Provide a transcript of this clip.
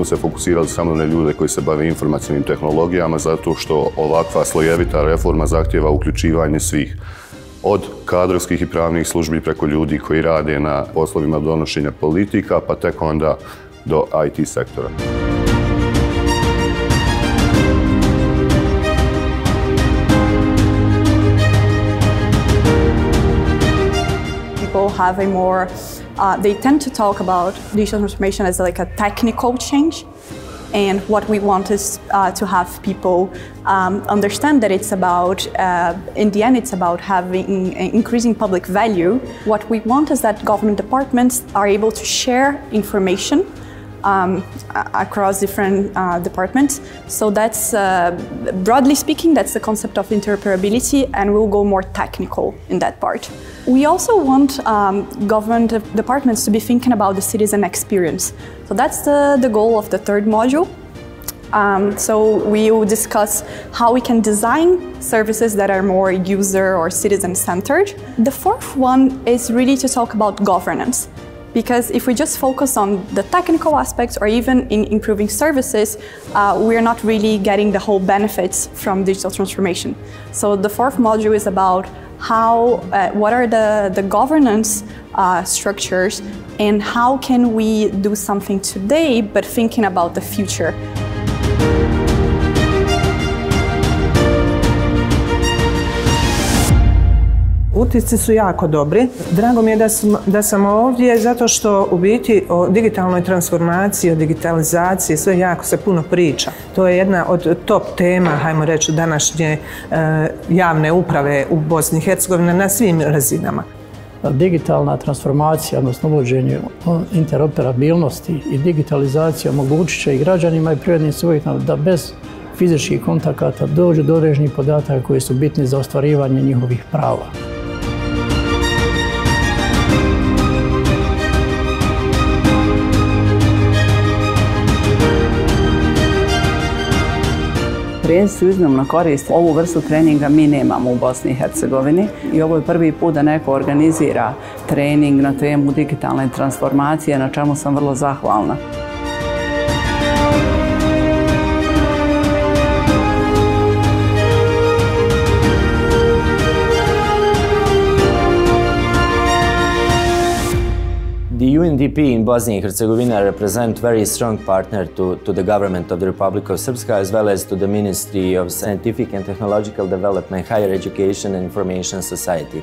se fokusirali samo na ljude koji se bave informacijnim tehnologijama, zato što ovakva slojevita reforma zahtjeva uključivanje svih. Od kadrovskih i pravnih službi preko ljudi koji rade na poslovima donošenja politika, pa tek onda do IT sektora. People have a more, they tend to talk about digital transformation as like a technical change. And what we want is to have people understand that it's about, in the end, it's about having increasing public value. What we want is that government departments are able to share information across different departments. So that's, broadly speaking, that's the concept of interoperability, and we'll go more technical in that part. We also want government departments to be thinking about the citizen experience. So that's the goal of the third module. So we will discuss how we can design services that are more user or citizen-centered. The fourth one is really to talk about governance. Because if we just focus on the technical aspects or even in improving services, we're not really getting the whole benefits from digital transformation. So the fourth module is about how, what are the governance structures and how can we do something today but thinking about the future. Utisci su jako dobri. Drago mi je da sam ovdje zato što u biti o digitalnoj transformaciji, o digitalizaciji sve jako se puno priča. To je jedna od top tema, hajmo reći, današnje javne uprave u Bosni i Hercegovini na svim razinama. Digitalna transformacija, odnosno uvođenje interoperabilnosti i digitalizacija omogućit će i građanima i privrednim subjektima da bez fizičkih kontakata dođu do određenih podataka koji su bitni za ostvarivanje njihovih prava. Studenti su iznimno koriste. Ovu vrstu treninga mi nemamo u Bosni i Hercegovini i ovo je prvi put da neko organizira trening na temu digitalne transformacije, na čemu sam vrlo zahvalna. The UNDP in Bosnia and Herzegovina represent very strong partner to the government of the Republic of Srpska, as well as to the Ministry of Scientific and Technological Development, Higher Education and Information Society.